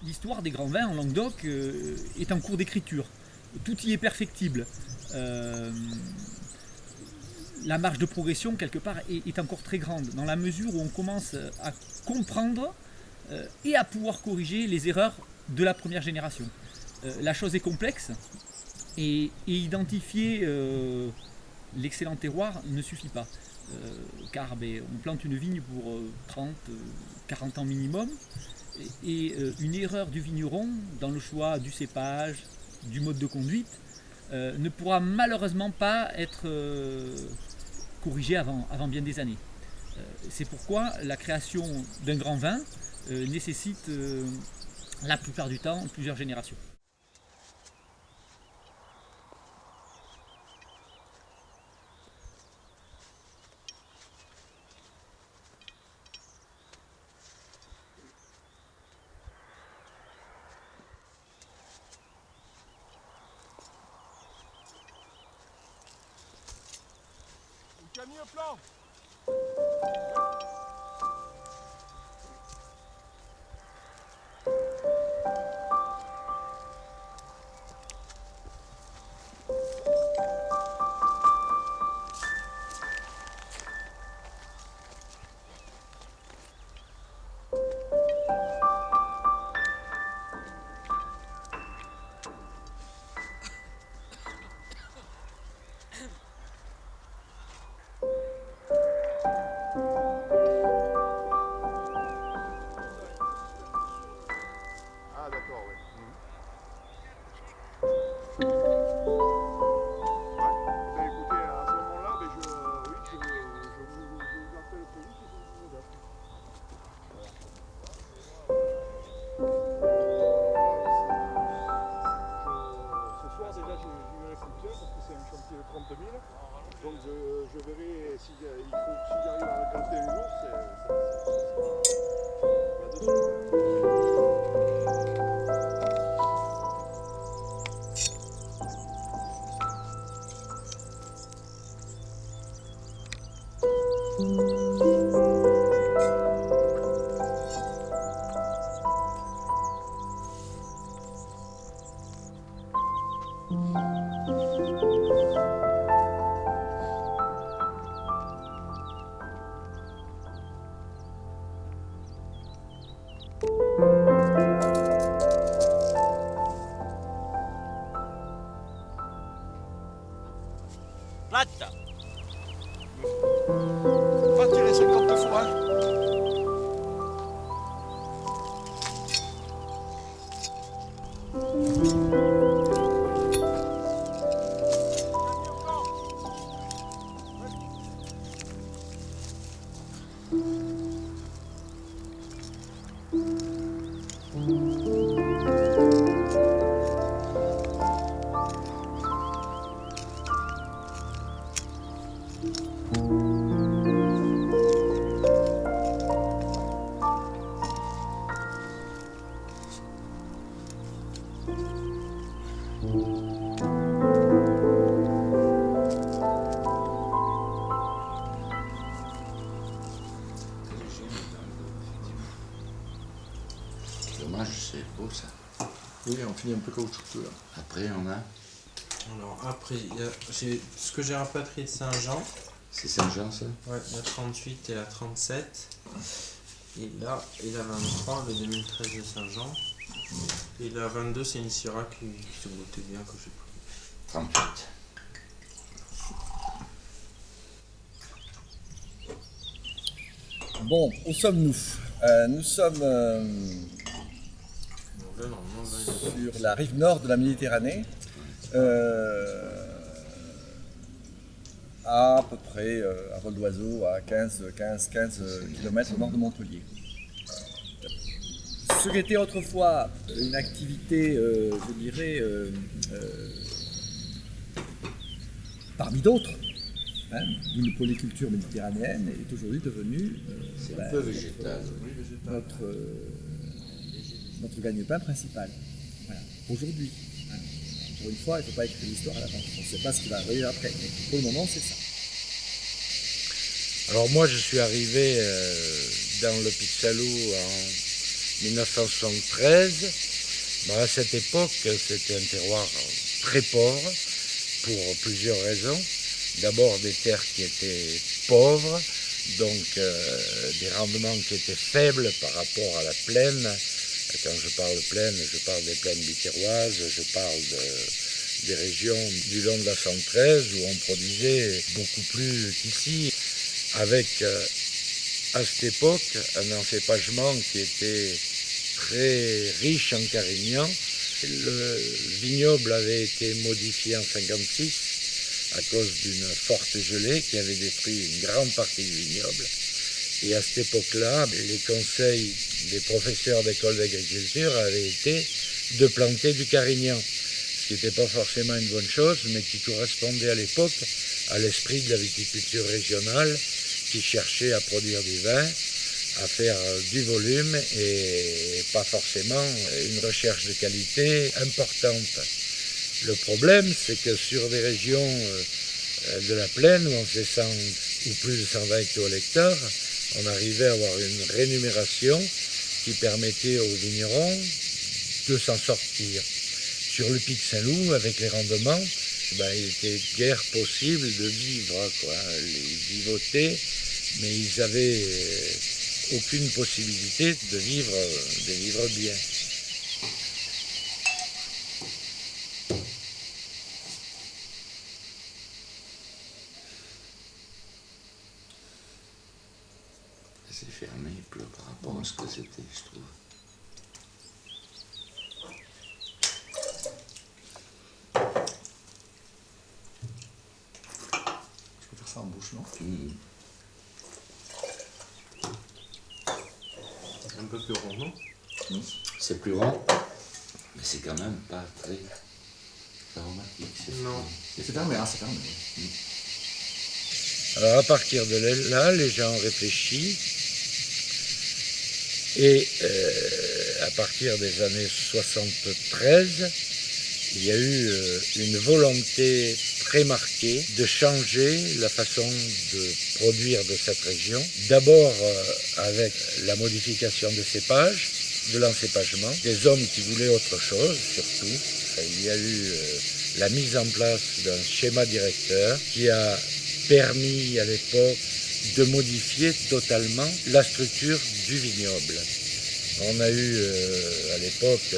l'histoire des grands vins en Languedoc est en cours d'écriture. Tout y est perfectible. La marge de progression, quelque part, est encore très grande, dans la mesure où on commence à comprendre et à pouvoir corriger les erreurs de la première génération. La chose est complexe, et identifier l'excellent terroir ne suffit pas. Car on plante une vigne pour 30, 40 ans minimum, et une erreur du vigneron dans le choix du cépage, du mode de conduite, ne pourra malheureusement pas être corrigée avant bien des années. C'est pourquoi la création d'un grand vin nécessite la plupart du temps plusieurs générations. Qui a mis un plan. Ah d'accord, oui. Ouais, ben écoutez, à ce moment-là, ben je vous appelle très vite et je vous dis une date. Ce soir déjà j'y verrai plus bien parce que c'est un chantier de 30 000. Donc je verrai s'il faut, si j'arrive à le gratter un jour, c'est là-dessus. Plata. Pas tirer 50 fois. Dommage, c'est beau ça. Oui, on finit un peu caoutchouteux là. Après, on a. Alors après, ce que j'ai rapatrié de Saint-Jean. C'est Saint-Jean ça? Ouais, la 38 et la 37. Et là, et la 23, le 2013 de Saint-Jean. Et la 22, c'est une Syrah qui se goûtait bien que j'ai pris. 38. Bon, où sommes-nous? Nous sommes Là, normalement, là, sur la rive nord de la Méditerranée, à peu près à vol d'oiseau, à 15 km au nord de Montpellier. Ce qui était autrefois une activité, je dirais, parmi d'autres, hein, d'une polyculture méditerranéenne, est aujourd'hui devenue C'est un peu végétal. notre gagne-pain principal. Voilà. Aujourd'hui. Hein. Pour une fois, il ne faut pas écrire l'histoire à l'avance. On ne sait pas ce qui va arriver après. Mais pour le moment, c'est ça. Alors moi je suis arrivé dans le Pizzalou 1973. Bon, à cette époque, c'était un terroir très pauvre pour plusieurs raisons. D'abord des terres qui étaient pauvres, donc des rendements qui étaient faibles par rapport à la plaine. Quand je parle plaine, je parle des plaines biterroises, je parle des régions du long de la 113 où on produisait beaucoup plus qu'ici, avec à cette époque un encépagement qui était très riche en carignan. Le vignoble avait été modifié en 1956 à cause d'une forte gelée qui avait détruit une grande partie du vignoble. Et à cette époque-là, les conseils des professeurs d'école d'agriculture avaient été de planter du carignan, ce qui n'était pas forcément une bonne chose, mais qui correspondait à l'époque à l'esprit de la viticulture régionale qui cherchait à produire du vin, à faire du volume et pas forcément une recherche de qualité importante. Le problème, c'est que sur des régions de la plaine où on faisait 100 ou plus de 120 hecto-hectares, on arrivait à avoir une rémunération qui permettait aux vignerons de s'en sortir. Sur le Pic Saint-Loup, avec les rendements, il n'était guère possible de vivre, quoi. Ils vivotaient, mais ils n'avaient aucune possibilité de vivre bien. C'est fermé par rapport à ce que c'était, je trouve. Je peux faire ça en bouche, non? Un peu plus rond, non? C'est plus rond, mais c'est quand même pas très aromatique. Non. C'est fermé, hein, c'est fermé. Alors à partir de là, les gens ont réfléchi et à partir des années 73, il y a eu une volonté très marquée de changer la façon de produire de cette région. D'abord avec la modification des cépages, de l'encépagement, des hommes qui voulaient autre chose surtout. Il y a eu la mise en place d'un schéma directeur qui a permis à l'époque de modifier totalement la structure du vignoble. On a eu à l'époque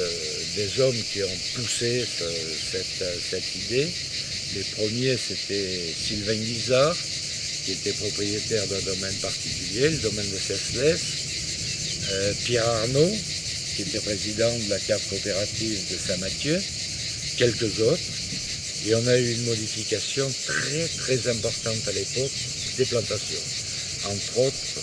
des hommes qui ont poussé cette idée. Les premiers, c'était Sylvain Guizard, qui était propriétaire d'un domaine particulier, le domaine de Cesles. Pierre Arnaud, qui était président de la cave coopérative de Saint-Mathieu, quelques autres. Et on a eu une modification très très importante à l'époque des plantations. Entre autres,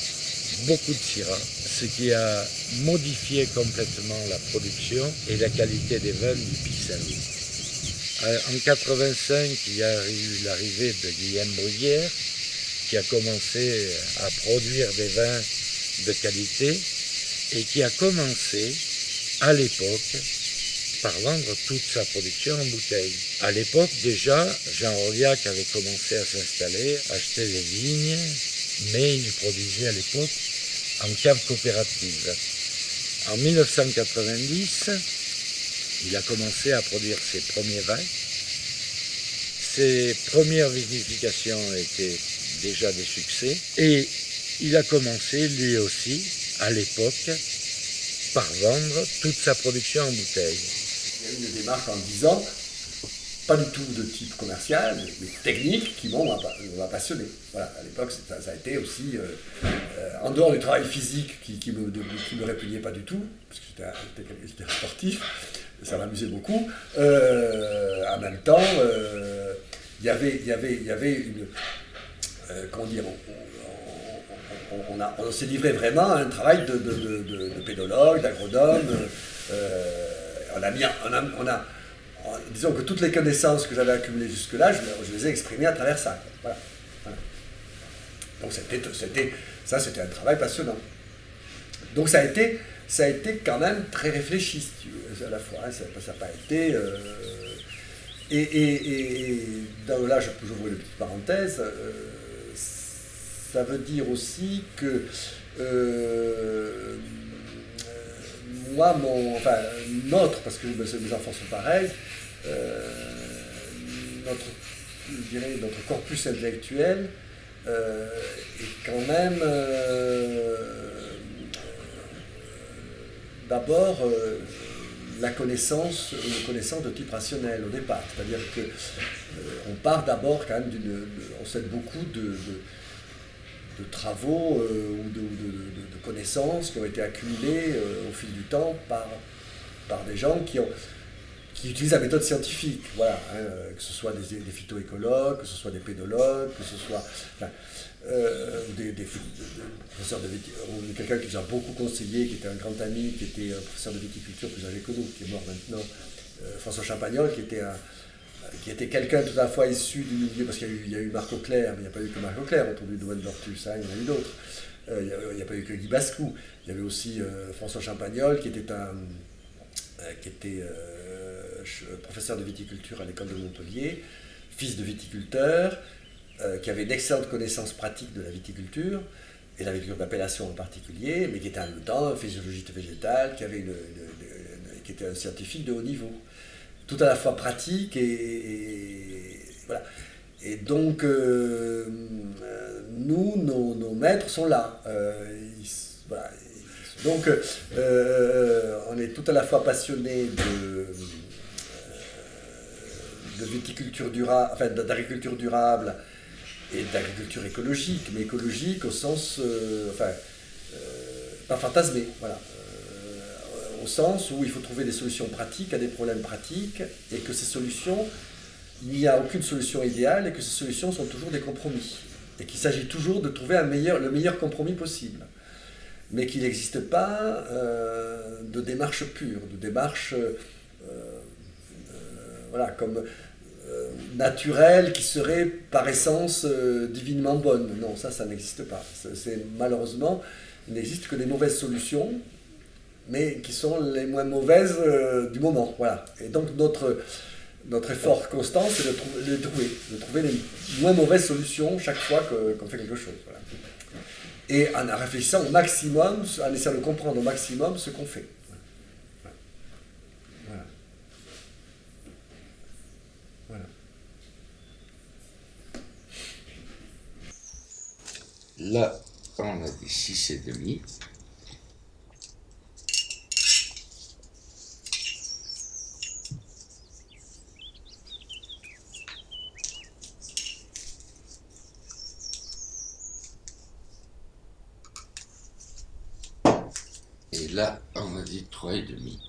beaucoup de syrah, ce qui a modifié complètement la production et la qualité des vins du Pic Saint-Loup. En 85, il y a eu l'arrivée de Guillaume Bruguière, qui a commencé à produire des vins de qualité et qui a commencé à l'époque par vendre toute sa production en bouteille. À l'époque, déjà, Jean Roliac avait commencé à s'installer, acheter des vignes, mais il produisait à l'époque en cave coopérative. En 1990, il a commencé à produire ses premiers vins. Ses premières vinifications étaient déjà des succès et il a commencé lui aussi, à l'époque, par vendre toute sa production en bouteille. Il y a eu une démarche en disant, pas du tout de type commercial, mais technique, qui m'a passionné. Voilà, à l'époque, ça a été aussi, en dehors du travail physique qui me répugnait pas du tout, parce que j'étais un sportif, ça m'amusait beaucoup. En même temps, il y avait une... comment dire, on s'est livré vraiment à un travail de pédologue, d'agronome. Disons que toutes les connaissances que j'avais accumulées jusque-là, je les ai exprimées à travers ça. Voilà. Donc c'était un travail passionnant. Donc ça a été quand même très réfléchi, si tu veux, à la fois. Hein, ça n'a pas été... là, j'ouvre une petite parenthèse. Ça veut dire aussi que moi, notre, parce que mes enfants sont pareils, je dirais, notre corpus intellectuel est quand même d'abord la connaissance, une connaissance de type rationnel au départ. C'est-à-dire que on part d'abord quand même on sait beaucoup de travaux ou de connaissances qui ont été accumulées au fil du temps par des gens qui utilisent la méthode scientifique, voilà, que ce soit des phytoécologues, que ce soit des pédologues, que ce soit des professeurs de viticulture, quelqu'un qui nous a beaucoup conseillé, qui était un grand ami, qui était professeur de viticulture plus âgé que nous, qui est mort maintenant, François Champagnol, qui était quelqu'un tout à la fois issu du milieu, parce qu'il y a eu Marc Auclair, mais il n'y a pas eu que Marc Auclair autour du domaine d'Ortus, il y en a eu d'autres. Il n'y a pas eu que Guy Bascou, il y avait aussi François Champagnol, qui était professeur de viticulture à l'école de Montpellier, fils de viticulteur, qui avait d'excellentes connaissances pratiques de la viticulture, et la viticulture d'appellation en particulier, mais qui était en même temps un physiologiste végétal, qui était un scientifique de haut niveau. Tout à la fois pratique et voilà. Et donc, nous, nos maîtres sont là. Voilà. Donc, on est tout à la fois passionnés de viticulture durable, enfin d'agriculture durable et d'agriculture écologique, mais écologique au sens, pas fantasmé, voilà. Au sens où il faut trouver des solutions pratiques à des problèmes pratiques, et que ces solutions, il n'y a aucune solution idéale, et que ces solutions sont toujours des compromis, et qu'il s'agit toujours de trouver le meilleur compromis possible, mais qu'il n'existe pas de démarche pure, de démarche voilà, comme naturelle, qui serait par essence divinement bonne. Non, ça n'existe pas. Malheureusement, il n'existe que des mauvaises solutions, mais qui sont les moins mauvaises du moment. Voilà. Et donc notre effort constant, c'est de trouver les moins mauvaises solutions chaque fois qu'on fait quelque chose. Voilà. Et en réfléchissant au maximum, en essayant de comprendre au maximum ce qu'on fait. Voilà. Voilà. Là, on a dit 6,5. Et là, on a dit 3,5.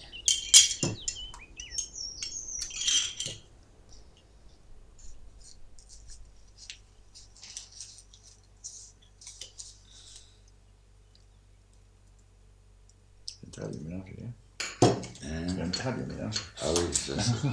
C'est intérêt de mélanger. Hein? C'est intérêt de mélanger. Ah oui, ça c'est...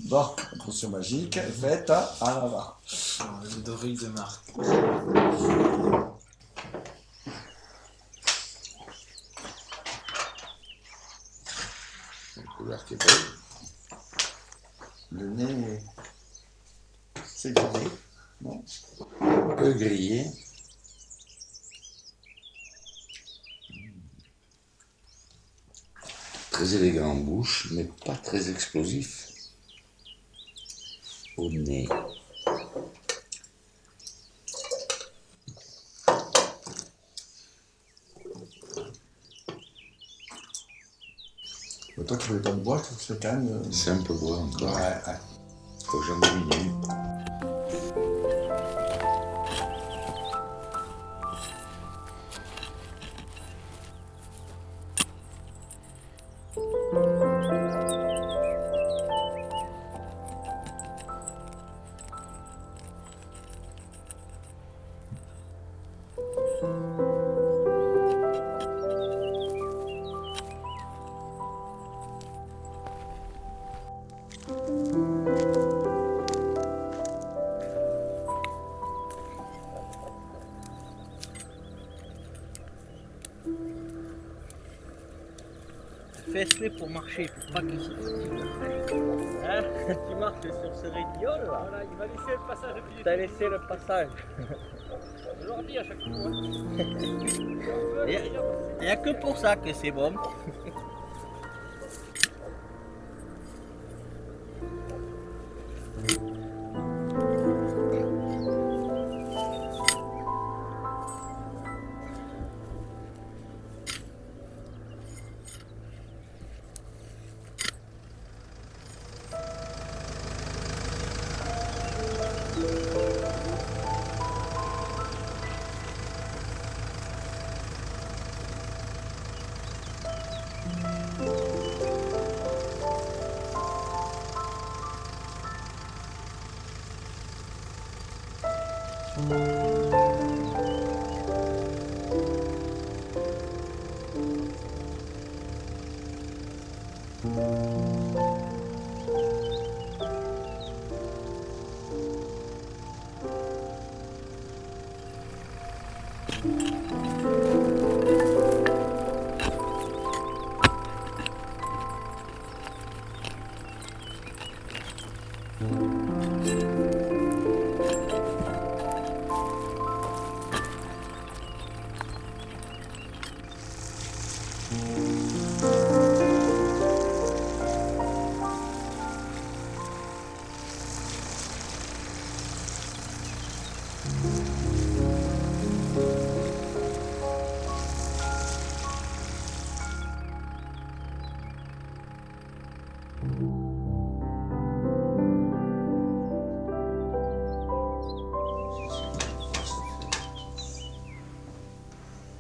Bon, la potion magique faite à l'avant. Le Doric de Marc. Une couleur qui est belle. Le nez, c'est grillé. Bon. Un peu grillé. Très élégant en bouche, mais pas très explosif. Au nez. Toi qui voulais pas de bois, je trouve que c'est quand même. C'est un peu bois encore. Ouais. Faut que j'en diminue. fesse-les pour marcher, pour pas qu'ils se fatiguent. Hein? Tu marches sur ce radiol là. Voilà, il m'a laissé le passage de pied. T'as laissé le passage. Je leur dis à chaque fois. Il n'y a que pour ça que c'est bon.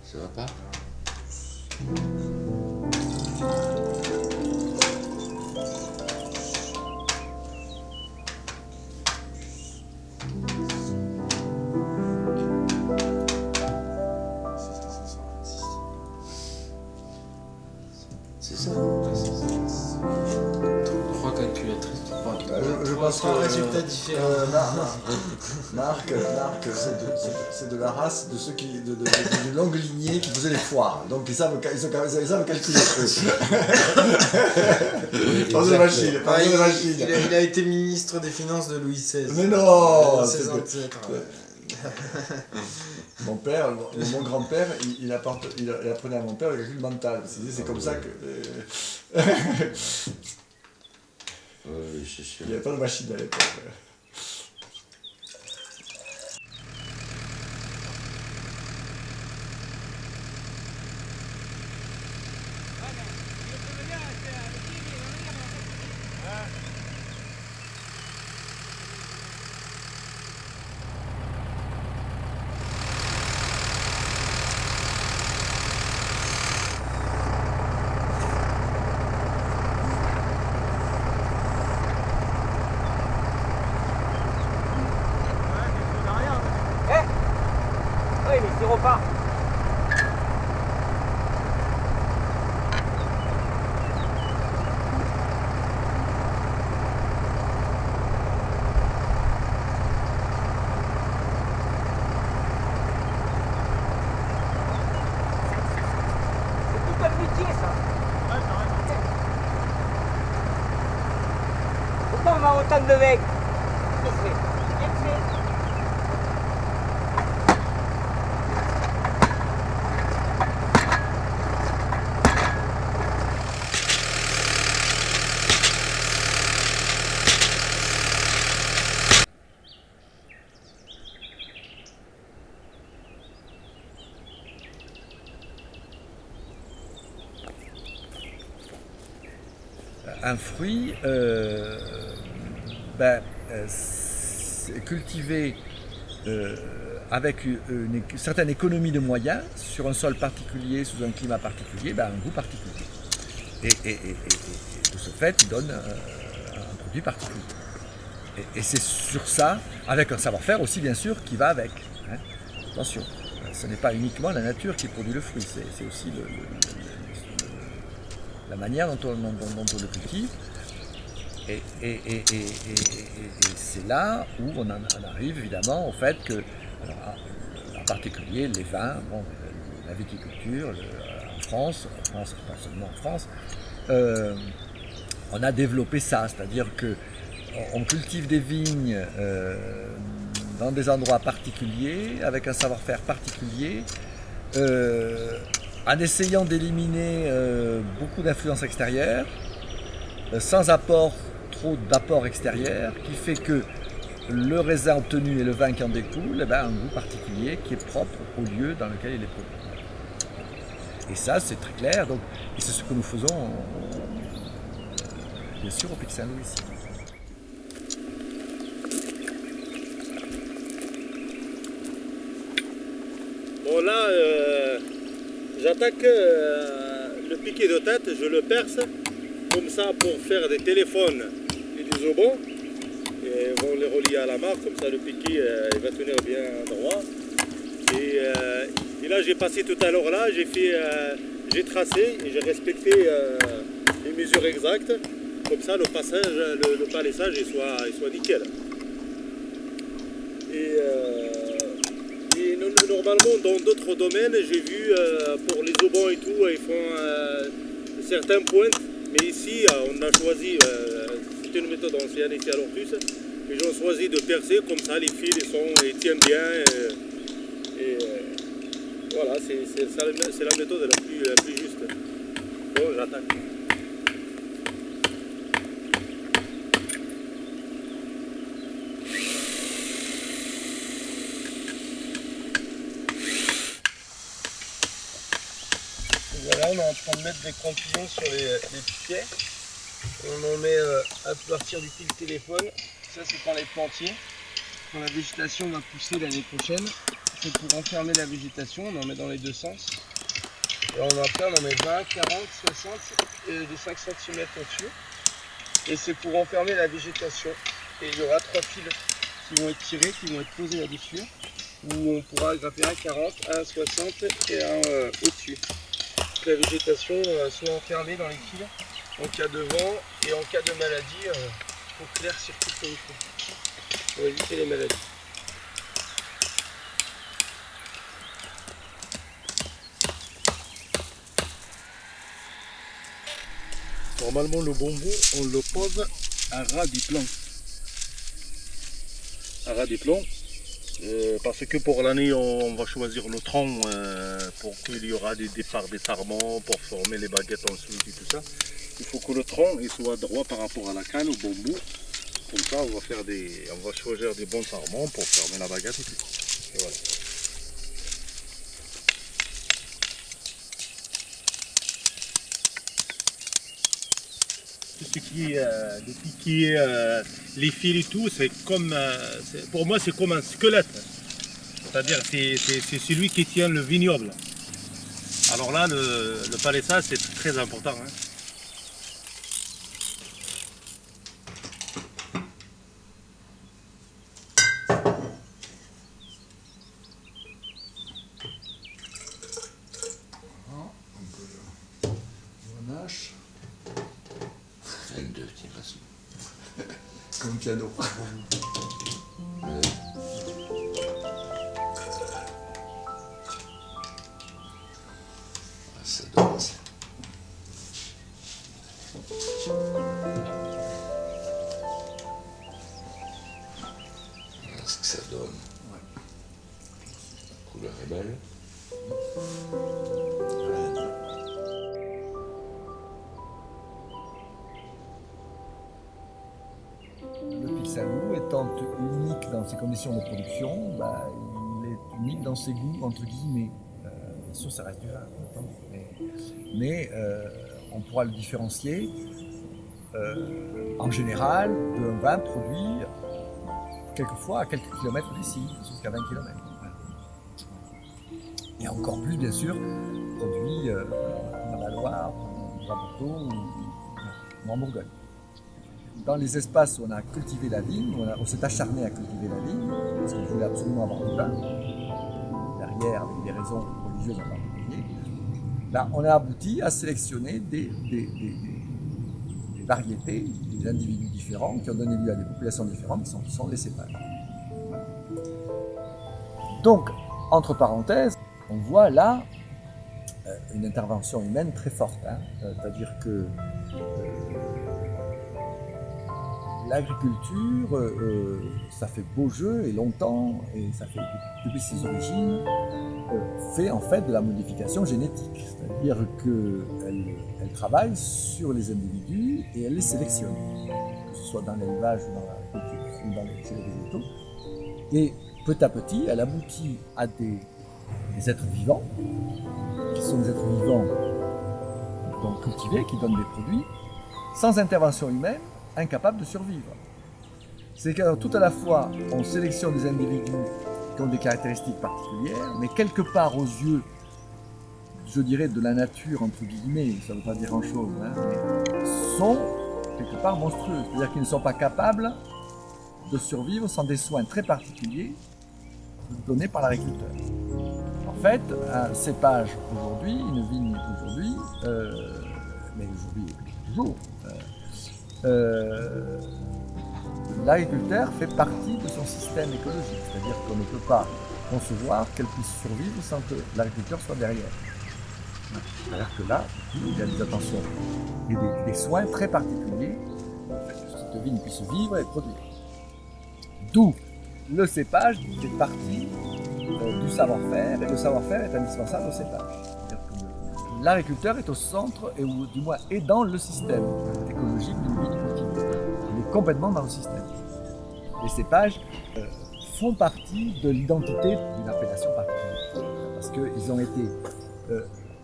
Ça va pas? C'est ça? Trois calculatrices, Je pense que résultats différents. Marc, c'est de la race de ceux qui, d'une longue lignée qui faisaient les foires. Donc ils savent calculer. Pas de machine, pas de machine. Il a été ministre des Finances de Louis XVI. Mais non, Ses ancêtres. Mon père, mon grand-père, il apprenait à mon père le calcul mental. C'est comme ça que. Oui, c'est sûr. Il n'y avait pas de machine à l'époque. Oui, mais c'est repas. C'est tout un métier, ça. Pourquoi on a autant de mecs? Bien fait. Bien fait. Un fruit, c'est cultivé avec une certaine économie de moyens, sur un sol particulier, sous un climat particulier, un goût particulier. Et de ce fait, il donne un produit particulier. Et c'est sur ça, avec un savoir-faire aussi bien sûr, qui va avec. Hein. Attention, ce n'est pas uniquement la nature qui produit le fruit, c'est aussi la manière dont on le cultive. Et c'est là où on en arrive évidemment au fait que, alors, en particulier les vins, la viticulture, en France, pas seulement en France, on a développé ça, c'est-à-dire qu'on cultive des vignes dans des endroits particuliers, avec un savoir-faire particulier, en essayant d'éliminer beaucoup d'influences extérieures, sans trop d'apport extérieur, qui fait que le raisin obtenu et le vin qui en découle a un goût particulier qui est propre au lieu dans lequel il est produit. Et ça, c'est très clair, donc, et c'est ce que nous faisons, bien sûr, au Pic Saint-Louis ici. Bon là, j'attaque le piquet de tête, je le perce, comme ça pour faire des téléphones et des obons. Et on les relier à la marque, comme ça le piquet il va tenir bien droit. Et là j'ai passé tout à l'heure là, j'ai tracé et j'ai respecté les mesures exactes. Comme ça le passage, le palissage il soit nickel. Et normalement dans d'autres domaines, j'ai vu pour les obons et tout, ils font certaines pointes. Mais ici on a choisi, c'est une méthode ancienne ici à l'Ortus. Ils ont choisi de percer, comme ça les fils ils tiennent bien. Et voilà, c'est la méthode la plus juste. Bon, j'attaque. Voilà, on est en train de mettre des crampillons sur les piquets. On en met à partir du fil téléphone. Ça c'est quand les plantiers, quand la végétation va pousser l'année prochaine. C'est pour enfermer la végétation, on en met dans les deux sens. Et après on en met 20, 40, 60 et de 5 cm au-dessus. Et c'est pour enfermer la végétation. Et il y aura 3 fils qui vont être tirés, qui vont être posés là-dessus. Où on pourra graffer un 40, un 60 et un au-dessus. Que la végétation soit enfermée dans les fils en cas de vent et en cas de maladie pour que l'air circule comme il faut. Pour éviter les maladies. Normalement le bambou on le pose à ras du plan. À ras du plan. Parce que pour l'année on va choisir le tronc pour qu'il y aura des départs des sarments pour former les baguettes ensuite et tout ça. Il faut que le tronc il soit droit par rapport à la canne, au bambou. Comme ça on va choisir des bons sarments pour former la baguette et tout. Et voilà. Tout ce qui est de piquer les fils et tout, c'est comme pour moi c'est comme un squelette. C'est-à-dire c'est celui qui tient le vignoble. Alors là le palissage c'est très important. Hein. Grenache. 22, tiens, passe. Comme piano. Ouais. Ah, ça donne ça. Voilà ce que ça donne. Ouais. La couleur est belle. Le Pic Saint-Louis étant unique dans ses conditions de production, il est unique dans ses goûts, entre guillemets. Bien sûr, ça reste du vin, mais on pourra le différencier en général d'un vin produit quelquefois à quelques kilomètres d'ici, jusqu'à 20 km. Et encore plus, bien sûr, produit dans la Loire, à Bordeaux ou en Bourgogne. Dans les espaces où on a cultivé la vigne, on s'est acharné à cultiver la vigne, parce qu'on voulait absolument avoir du vin, derrière, avec des raisons religieuses en particulier, là, on a abouti à sélectionner des variétés, des individus différents, qui ont donné lieu à des populations différentes, qui sont les cépages. Donc, entre parenthèses, on voit là une intervention humaine très forte. Hein. C'est-à-dire que l'agriculture, ça fait beau jeu et longtemps, et ça fait depuis ses origines, fait en fait de la modification génétique. C'est-à-dire qu'elle travaille sur les individus et elle les sélectionne, que ce soit dans l'élevage ou dans la culture ou chez les végétaux. Et petit à petit, elle aboutit à des êtres vivants, qui sont des êtres vivants donc cultivés, qui donnent des produits, sans intervention humaine, incapables de survivre. C'est que tout à la fois, on sélectionne des individus qui ont des caractéristiques particulières, mais quelque part aux yeux, je dirais, de la nature, entre guillemets, ça ne veut pas dire grand-chose, hein, mais sont quelque part monstrueux. C'est-à-dire qu'ils ne sont pas capables de survivre sans des soins très particuliers donnés par l'agriculteur. En fait, un cépage aujourd'hui, une vigne aujourd'hui, mais aujourd'hui et depuis toujours, l'agriculteur fait partie de son système écologique, c'est-à-dire qu'on ne peut pas concevoir qu'elle puisse survivre sans que l'agriculteur soit derrière. C'est-à-dire que là, il y a des attentions et des soins très particuliers pour que cette vigne puisse vivre et produire. D'où le cépage fait partie du savoir-faire, et le savoir-faire est indispensable au cépage. C'est-à-dire que l'agriculteur est au centre, et ou du moins est dans le système écologique d'une vigne cultivée. Il est complètement dans le système. Les cépages font partie de l'identité d'une appellation particulière, parce qu'ils ont été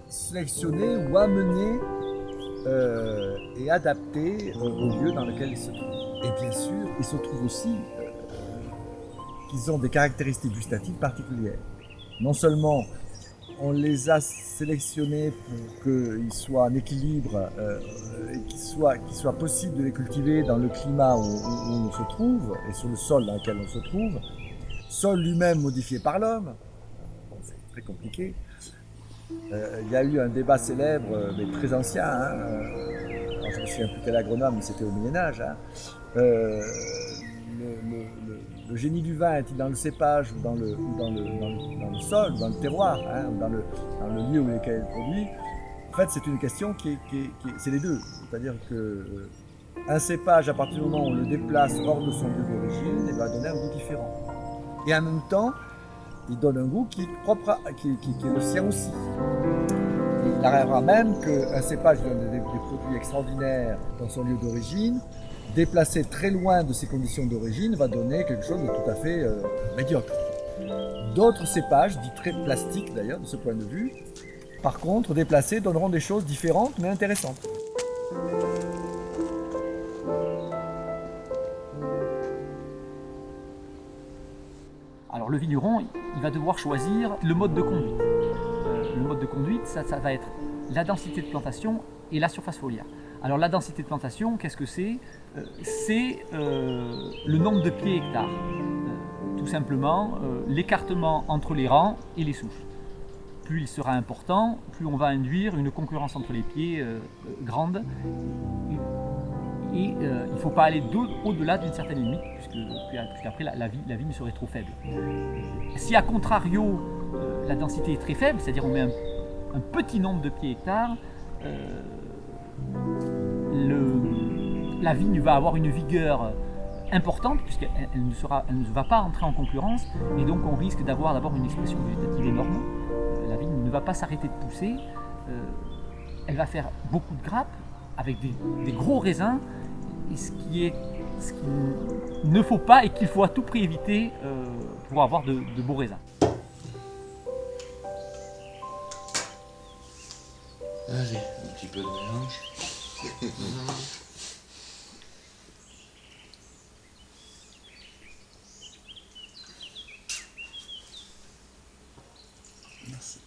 sélectionnés ou amenés et adaptés au lieu dans lequel ils se trouvent. Et bien sûr, ils se trouvent aussi qu'ils ont des caractéristiques gustatives particulières. Non seulement on les a sélectionnés pour qu'ils soient en équilibre et qu'il soit possible de les cultiver dans le climat où on se trouve et sur le sol dans lequel on se trouve, sol lui-même modifié par l'homme. Bon, c'est très compliqué. Il y a eu un débat célèbre, mais très ancien, hein, alors je me souviens plus quel agronome, mais c'était au Moyen-Âge. Hein, le génie du vin est-il dans le cépage ou dans le sol, ou dans le terroir, hein, ou dans le lieu où lequel il produit? En fait, c'est une question c'est les deux. C'est-à-dire que un cépage, à partir du moment où on le déplace hors de son lieu d'origine, il va donner un goût différent. Et en même temps, il donne un goût qui est propre, qui est le sien aussi. Il arrivera même qu'un cépage donne des produits extraordinaires dans son lieu d'origine, déplacé très loin de ses conditions d'origine, va donner quelque chose de tout à fait médiocre. D'autres cépages, dits très plastiques d'ailleurs, de ce point de vue, par contre, déplacés, donneront des choses différentes mais intéressantes. Alors le vigneron, il va devoir choisir le mode de conduite. Le mode de conduite, ça va être la densité de plantation et la surface foliaire. Alors la densité de plantation, qu'est-ce que c'est? C'est le nombre de pieds hectares. Tout simplement, l'écartement entre les rangs et les souches. Plus il sera important, plus on va induire une concurrence entre les pieds grande. Et il ne faut pas aller au-delà d'une certaine limite, puisqu'après la vigne serait trop faible. Si à contrario, la densité est très faible, c'est-à-dire on met un petit nombre de pieds hectares, la vigne va avoir une vigueur importante, puisqu'elle ne va pas entrer en concurrence, et donc on risque d'avoir d'abord une expression végétative énorme. La vigne ne va pas s'arrêter de pousser, elle va faire beaucoup de grappes, avec des gros raisins, et ce qu'il ne faut pas et qu'il faut à tout prix éviter pour avoir de beaux raisins. Allez, un petit peu de mélange. Merci.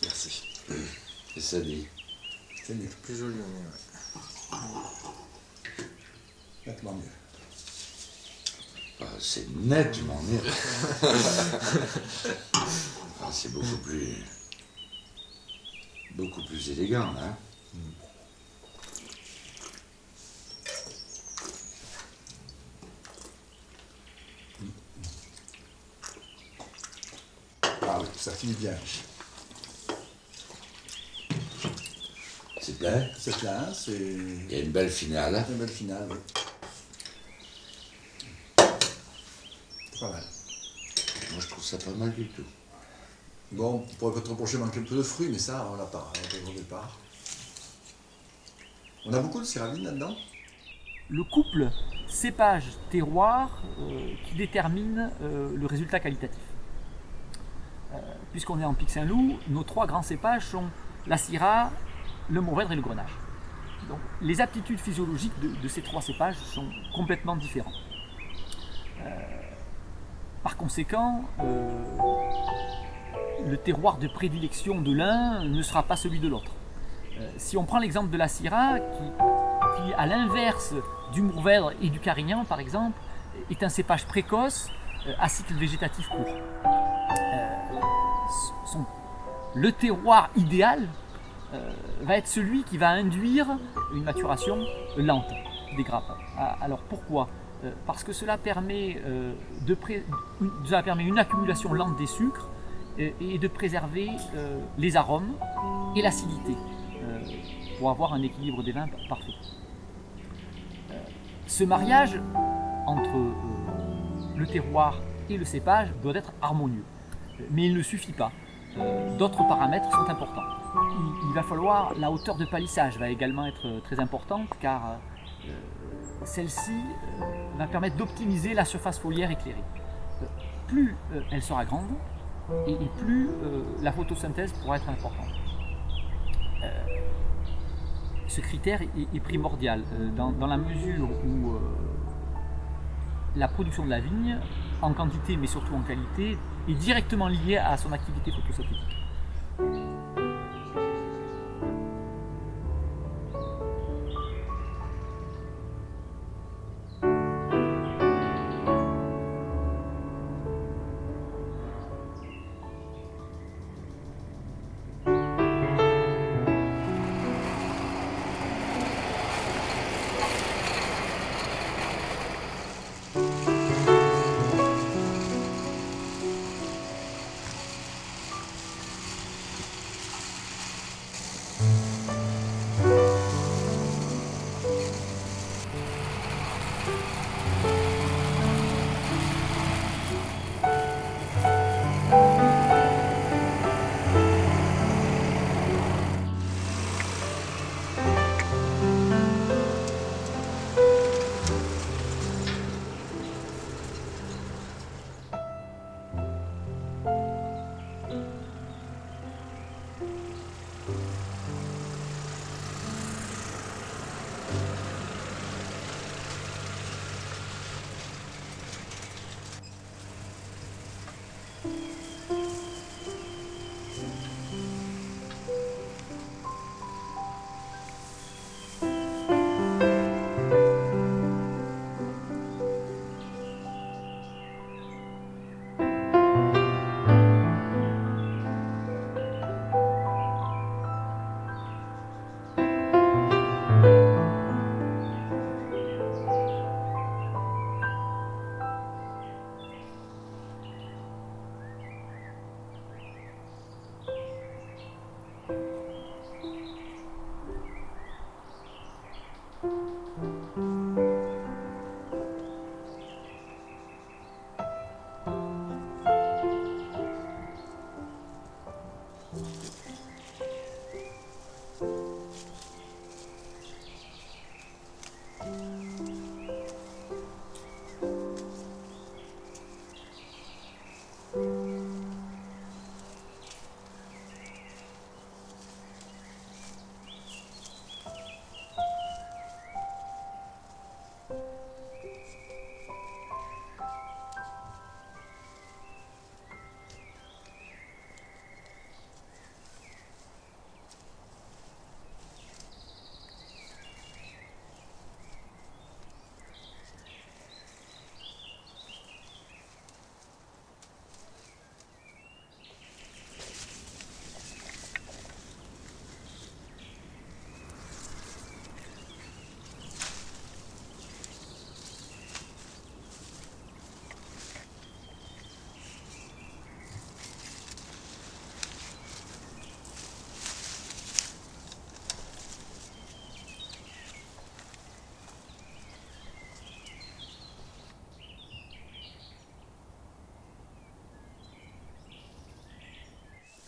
Merci. Et ça dit. C'est plus joli, ouais. Nettement mieux. Ah, c'est nettement mieux. Ah, c'est beaucoup plus élégant, hein. Syrah, oui, ça finit bien. C'est plein. C'est plein, c'est Il y a une belle finale. une belle finale, oui. C'est pas mal. Moi, je trouve ça pas mal du tout. Bon, on pourrait peut-être reprocher manquer un peu de fruits, mais ça, on l'a pas au départ. On a beaucoup de séravine là-dedans. Le couple cépage-terroir qui détermine le résultat qualitatif. Puisqu'on est en Pic Saint-Loup, nos 3 grands cépages sont la Syrah, le Mourvèdre et le Grenache. Donc, les aptitudes physiologiques de ces 3 cépages sont complètement différentes. Par conséquent, le terroir de prédilection de l'un ne sera pas celui de l'autre. Si on prend l'exemple de la Syrah, qui à l'inverse du Mourvèdre et du Carignan par exemple, est un cépage précoce à cycle végétatif court. Le terroir idéal va être celui qui va induire une maturation lente des grappes. Alors pourquoi ? Parce que cela permet une accumulation lente des sucres et de préserver les arômes et l'acidité pour avoir un équilibre des vins parfait. Ce mariage entre le terroir et le cépage doit être harmonieux, mais il ne suffit pas. D'autres paramètres sont importants. Il va falloir, la hauteur de palissage va également être très importante car celle-ci va permettre d'optimiser la surface foliaire éclairée. Plus elle sera grande et plus la photosynthèse pourra être importante. Ce critère est primordial dans la mesure où la production de la vigne, en quantité mais surtout en qualité, est directement liée à son activité photosynthétique.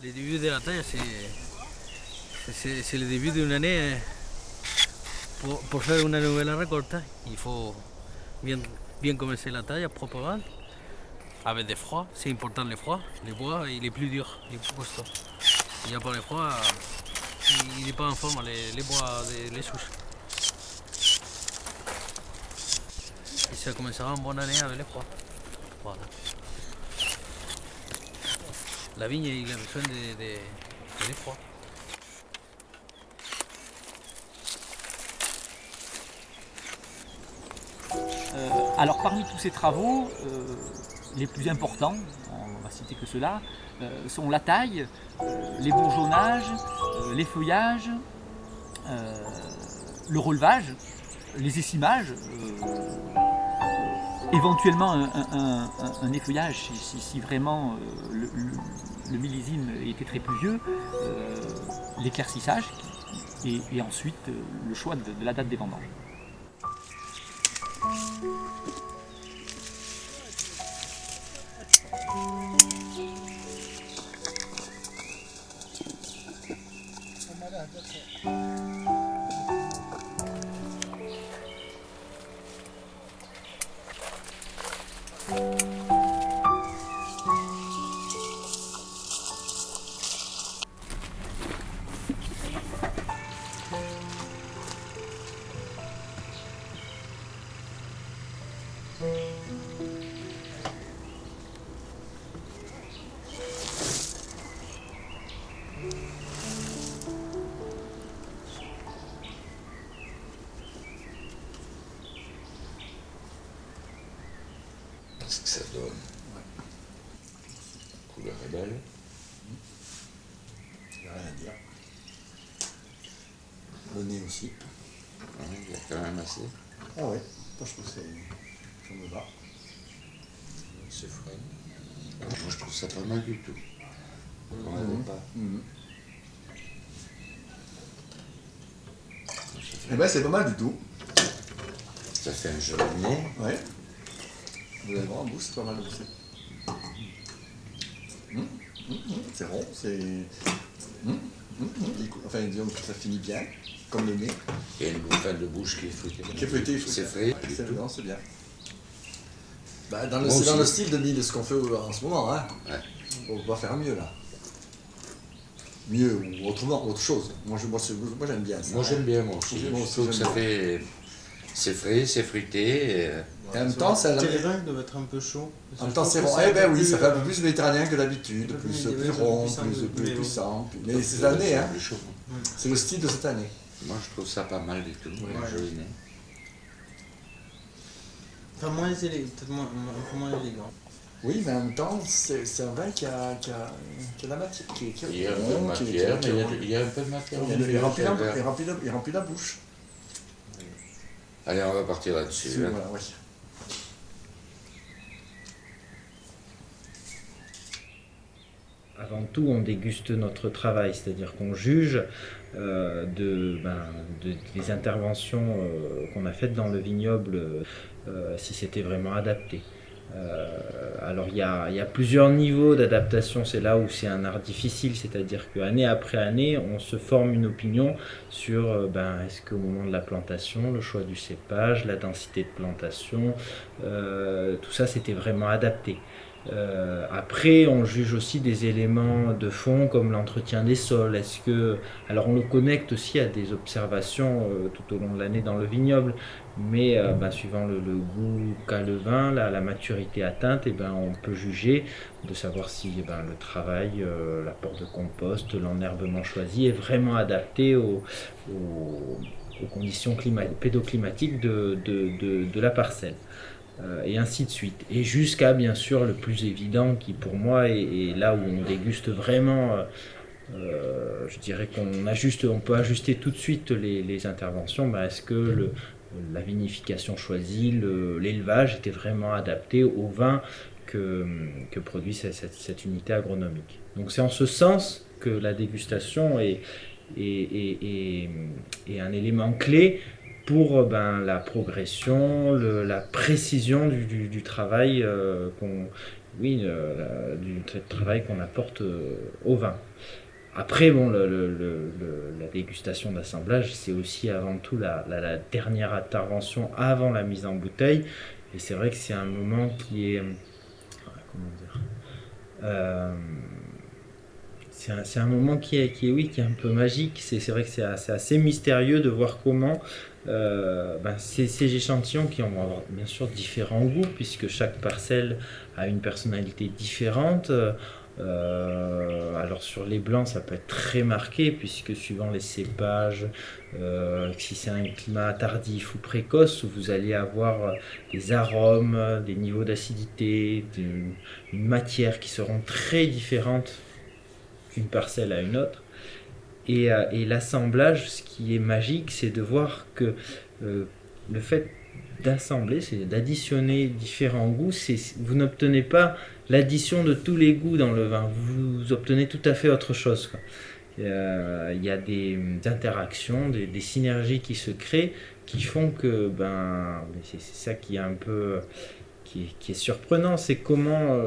Le début de la taille, c'est le début d'une année. Pour faire une nouvelle récolte, il faut bien commencer la taille proprement, avec des froids. C'est important le froid. Le bois, il est plus dur, il est plus costaud. Il n'y a pas le froid, il n'est pas en forme, les bois, les souches. Et ça commencera en bonne année avec les froids. Voilà. La vigne, il a besoin de froid. Alors parmi tous ces travaux, les plus importants, on va citer que ceux-là, sont la taille, les bourgeonnages, les feuillages, le relevage, les essimages, éventuellement un effeuillage si vraiment le millésime était très pluvieux, l'éclaircissage et ensuite le choix de la date des vendanges. Ce que ça donne. Ouais. La couleur est belle. Il n'y a rien à dire. Le nez aussi. Ouais, il y a quand même assez. Ah ouais, moi je trouve que ça me va. C'est frais. Moi je trouve ça pas mal du tout. On n'avait pas. Eh ben c'est pas mal du tout. Ça fait un joli nez. Ouais. Vous allez voir en bouche, c'est pas mal aussi. C'est rond, c'est. Enfin, disons que ça finit bien, comme le nez. Il y a une fin de bouche qui est fruitée. C'est frais. Non, c'est bien. Bah, c'est dans le style de ce qu'on fait en ce moment, hein. Ouais. On va faire mieux là. Mieux ou autre chose. Moi j'aime bien ça. Moi j'aime bien, moi aussi. Je trouve que ça fait. C'est frais, c'est fruité. Et en même temps, ça. Les rails doivent être un peu chauds. En même temps, c'est rond. Eh ben oui, ça fait un peu plus méditerranéen que d'habitude, plus rond, plus puissant. Mais c'est l'année, hein. C'est le style de cette année. Moi je trouve ça pas mal du tout. Un joli nez. Enfin, peut-être un peu moins élégant. Oui, mais en même temps, c'est un vin qui a de la matière. Il y a un peu de matière, il y a un peu de matière. Il remplit la bouche. Allez, on va partir là-dessus. Voilà, oui. Avant tout, on déguste notre travail, c'est-à-dire qu'on juge des interventions qu'on a faites dans le vignoble, si c'était vraiment adapté. Alors il y a plusieurs niveaux d'adaptation, c'est là où c'est un art difficile, c'est-à-dire qu'année après année, on se forme une opinion sur est-ce qu'au moment de la plantation, le choix du cépage, la densité de plantation, tout ça c'était vraiment adapté. Après, on juge aussi des éléments de fond comme l'entretien des sols. Alors on le connecte aussi à des observations tout au long de l'année dans le vignoble, mais suivant le goût qu'a le vin, la maturité atteinte, on peut juger de savoir si le travail, l'apport de compost, l'enherbement choisi est vraiment adapté aux conditions pédoclimatiques de la parcelle. Et ainsi de suite. Et jusqu'à, bien sûr, le plus évident qui, pour moi, est là où on déguste vraiment, je dirais on peut ajuster tout de suite les interventions. Est-ce que la vinification choisie, l'élevage était vraiment adapté au vin que produit cette unité agronomique. Donc c'est en ce sens que la dégustation est un élément clé pour la progression, la précision du travail du travail qu'on apporte au vin. Après, bon, la dégustation d'assemblage, c'est aussi avant tout la dernière intervention avant la mise en bouteille. Et c'est vrai que c'est un moment qui est... Comment dire c'est un moment qui est un peu magique. C'est vrai que c'est assez mystérieux de voir comment ces échantillons qui vont avoir bien sûr différents goûts, puisque chaque parcelle a une personnalité différente. Alors sur les blancs ça peut être très marqué puisque suivant les cépages, si c'est un climat tardif ou précoce, vous allez avoir des arômes, des niveaux d'acidité, une matière qui seront très différentes d'une parcelle à une autre. Et l'assemblage, ce qui est magique, c'est de voir que le fait d'assembler, c'est d'additionner différents goûts, vous n'obtenez pas l'addition de tous les goûts dans le vin, vous obtenez tout à fait autre chose, quoi. Il y a des interactions, des synergies qui se créent, qui font que c'est ça qui est un peu qui est surprenant, c'est comment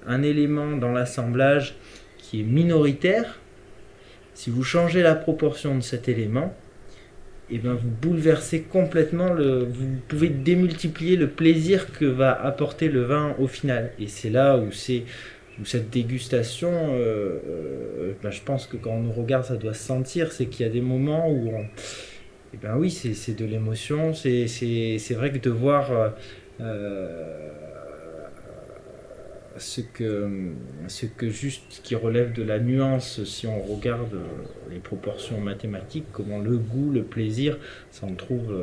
un élément dans l'assemblage qui est minoritaire, si vous changez la proportion de cet élément, et vous bouleversez complètement vous pouvez démultiplier le plaisir que va apporter le vin au final. Et c'est là où cette dégustation, je pense que quand on nous regarde, ça doit se sentir, c'est qu'il y a des moments où oui, c'est de l'émotion, c'est vrai que de voir ce qui relève de la nuance, si on regarde les proportions mathématiques, comment le goût, le plaisir s'en trouve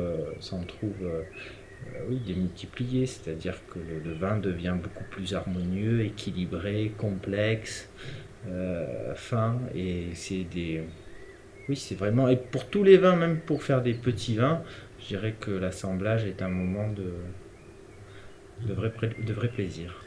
démultiplié, c'est-à-dire que le vin devient beaucoup plus harmonieux, équilibré, complexe, fin, et c'est vraiment, et pour tous les vins, même pour faire des petits vins, je dirais que l'assemblage est un moment de vrai plaisir.